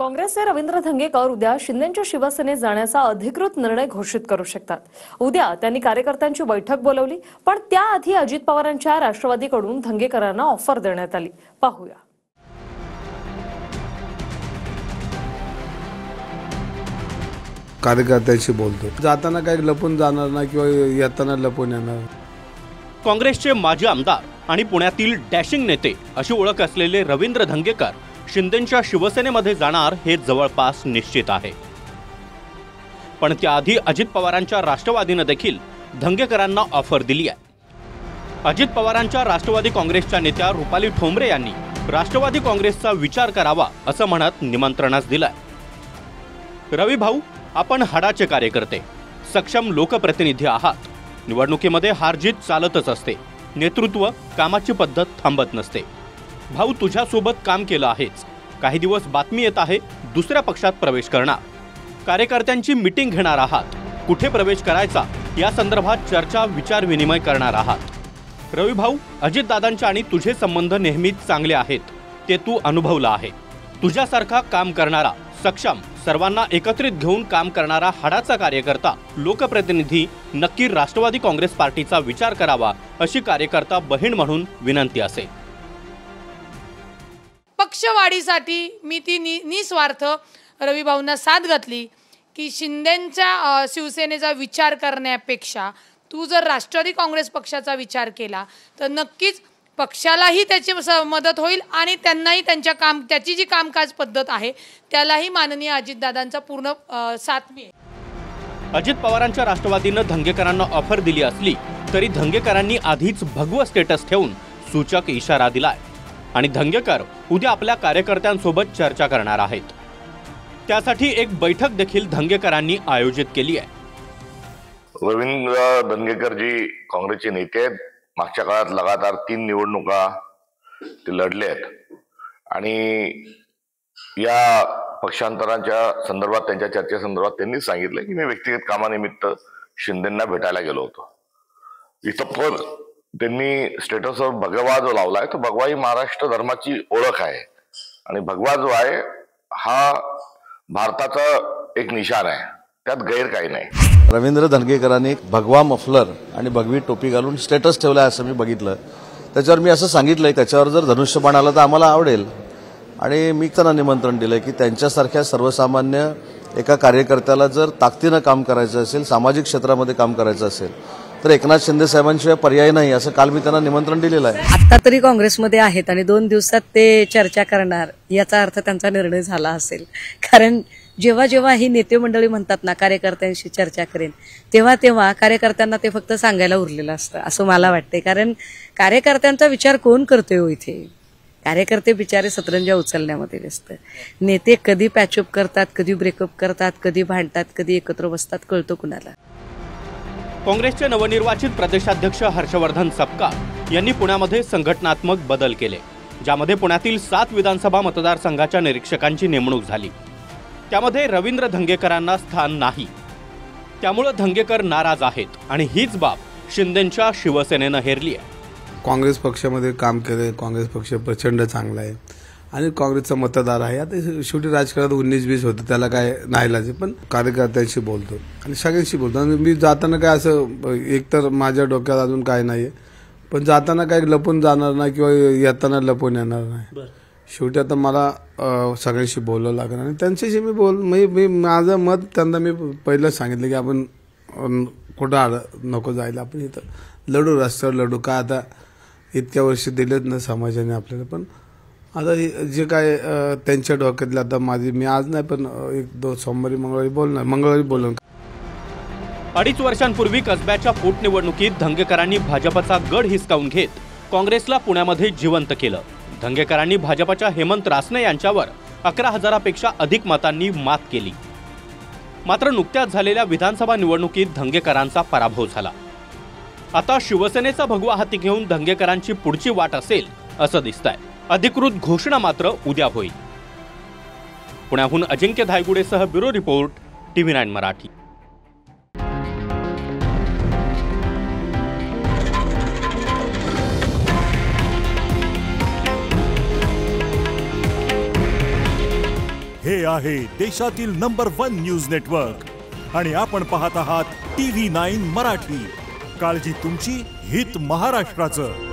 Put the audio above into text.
काँग्रेसचे रवींद्र धंगेकर उद्या शिंदेंच्या शिवसेनेत जाण्याचा अधिकृत निर्णय घोषित करू शकतात। उद्या त्यांनी कार्यकर्त्यांची बैठक बोलावली, पण त्याआधी अजित पवारांच्या राष्ट्रवादीकडून धंगेकरांना ऑफर देण्यात आली। पाहूया। कार्यकर्त्यांशी बोलतो, जाताना काही लपून जाणार नाही किंवा येताना लपून येणार। काँग्रेसचे माजी आमदार आणि पुण्यातील डॅशिंग नेते अशी ओळख असलेले रवींद्र धंगेकर शिंदेंच्या शिवसेनेमध्ये जाणार हे जवळपास निश्चित आहे। पण त्याआधी अजित पवारांच्या राष्ट्रवादीने देखील धंगेकरांना ऑफर दिली आहे। अजित पवारांच्या राष्ट्रवादी काँग्रेसच्या नेत्या रुपाली ठोंबरे यांनी राष्ट्रवादी काँग्रेसचा विचार करावा असं म्हणत निमंत्रणच दिलंय। रवी भाऊ, आपण हाडाचे कार्यकर्ते, सक्षम लोकप्रतिनिधी आहात। निवडणुकीमध्ये हारजीत चालतच असते, नेतृत्व कामाची पद्धत थांबत नसते। भाऊ, तुझ्यासोबत काम केलं आहेच। काही दिवस बातमी येत आहे दुसऱ्या पक्षात प्रवेश करणार, कार्यकर्त्यांची मीटिंग घेणार आहात, कुठे प्रवेश करायचा या संदर्भात चर्चा विचार विनिमय करणार आहात। रवी भाऊ, अजितदादांचे आणि तुझे संबंध नेहमीच चांगले आहेत, ते तू अनुभवलं आहे। तुझ्यासारखा काम करणारा, सक्षम, सर्वांना एकत्रित घेऊन काम करणारा हाडाचा कार्यकर्ता, लोकप्रतिनिधी नक्की राष्ट्रवादी काँग्रेस पार्टीचा विचार करावा अशी कार्यकर्ता बहीण म्हणून विनंती असेल। पक्षवाढीसाठी मी ती निस्वार्थ रवी भाऊंना साथ घातली की शिंदेंच्या शिवसेनेचा विचार करण्यापेक्षा तू जर राष्ट्रवादी काँग्रेस पक्षाचा विचार केला तर नक्कीच पक्षालाही त्याची मदत होईल आणि त्यांनाही त्याची जी कामकाज पद्धत आहे त्यालाही माननीय अजितदादांचा पूर्ण साथ मिळेल। अजित पवारांच्या राष्ट्रवादीनं धंगेकरांना ऑफर दिली असली तरी धंगेकरांनी आधीच भगवं स्टेटस ठेवून सूचक इशारा दिलाय आणि धंगेकर उद्या आपल्या कार्यकर्त्यांसोबत चर्चा करणार आहेत। त्यासाठी एक बैठक देखील धंगेकरांनी आयोजित केली आहे। रवींद्र धंगेकर जी काँग्रेसचे नेते आहेत, मागच्या काळात लगातार 3 निवडणुका ते लढले आहेत आणि या पक्षांतराच्या संदर्भात, त्यांच्या चर्चेसंदर्भात त्यांनी सांगितलं की मी व्यक्तिगत कामानिमित्त शिंदेंना भेटायला गेलो होतो। इथं पण त्यांनी स्टेटसवर भगवा जो लावलाय तो भगवा ही महाराष्ट्र धर्माची ओळख आहे आणि भगवा जो आहे हा भारताचा एक निशाण आहे, त्यात गैर काही नाही। रवींद्र धंगेकरांनी भगवा मफलर आणि भगवी टोपी घालून स्टेटस ठेवलाय असं मी बघितलं। त्याच्यावर मी असं सांगितलंय त्याच्यावर जर धनुष्यबाण आलं तर आम्हाला आवडेल आणि मी त्यांना निमंत्रण दिलंय की त्यांच्यासारख्या सर्वसामान्य एका कार्यकर्त्याला जर ताकदीनं काम करायचं असेल, सामाजिक क्षेत्रामध्ये काम करायचं असेल तर एकनाथ शिंदे साहेबांशिवाय पर्याय नाही, असं काल मी त्यांना निमंत्रण दिलेलं आहे। आता तरी काँग्रेसमध्ये आहेत आणि 2 दिवसात ते चर्चा करणार याचा अर्थ त्यांचा निर्णय झाला असेल। कारण जेव्हा जेव्हा ही नेते मंडळी म्हणतात ना कार्यकर्त्यांशी चर्चा करेन, तेव्हा कार्यकर्त्यांना ते फक्त सांगायला उरलेलं असतं असं मला वाटते। कारण कार्यकर्त्यांचा विचार कोण करतोय हो इथे? कार्यकर्ते बिचारे सतरंजा उचलण्यामध्ये व्यस्त। नेते कधी पॅचअप करतात, कधी ब्रेकअप करतात, कधी भांडतात, कधी एकत्र बसतात, कळतो कुणाला? काँग्रेसचे नवनिर्वाचित प्रदेशाध्यक्ष हर्षवर्धन सपकाळ यांनी पुण्यामध्ये संघटनात्मक बदल केले, ज्यामध्ये पुण्यातील 7 विधानसभा मतदारसंघाच्या निरीक्षकांची नेमणूक झाली। त्यामध्ये रवींद्र धंगेकरांना स्थान नाही, त्यामुळे धंगेकर नाराज आहेत आणि हीच बाब शिंदेंच्या शिवसेनेनं हेरली आहे। काँग्रेस पक्षामध्ये काम केलं, काँग्रेस पक्ष प्रचंड चांगला आहे आणि काँग्रेसचा मतदार आहे। आता शेवटी राजकारणात 19-20 होतं, त्याला काय नाईलाज, पण कार्यकर्त्यांशी बोलतो आणि सगळ्यांशी बोलतो। आणि मी जाताना काय असं एकतर माझ्या डोक्यात अजून काय नाहीये, पण जाताना काही लपून जाणार नाही किंवा येताना लपून येणार नाही। शेवटी आता मला सगळ्यांशी बोलावं लागेल आणि त्यांच्याशी मी माझं मत त्यांना मी पहिलं सांगितलं की आपण कुठं नको जायला, आपण इथं लढू, रस्त्यावर लढू। का आता इतक्या वर्ष दिलेत ना समाजाने आपल्याला, पण आता जे काय त्यांच्या डोक्यातलं आता मी आज नाही पण 1-2 सोमवारी मंगळवारी बोलणार। 2.5 वर्षांपूर्वी कसब्याच्या पोटनिवडणुकीत धंगेकरांनी भाजपचा गड हिसकावून घेत काँग्रेसला पुण्यामध्ये जिवंत केलं। धंगेकरांनी भाजपच्या हेमंत रासने यांच्यावर 11,000पेक्षा अधिक मतांनी मात केली। मात्र नुकत्याच झालेल्या विधानसभा निवडणुकीत धंगेकरांचा पराभव झाला। आता शिवसेनेचा भगवा हाती घेऊन धंगेकरांची पुढची वाट असेल असं दिसतंय। अधिकृत घोषणा मात्र उद्या होईल। पुण्याहून अजिंक्य धायगुडेसह ब्युरो रिपोर्ट, TV9 मराठी। हे आहे देशातील नंबर 1 न्यूज नेटवर्क आणि आपण पाहत आहात TV9 मराठी. काळजी तुमची, हित महाराष्ट्राचं.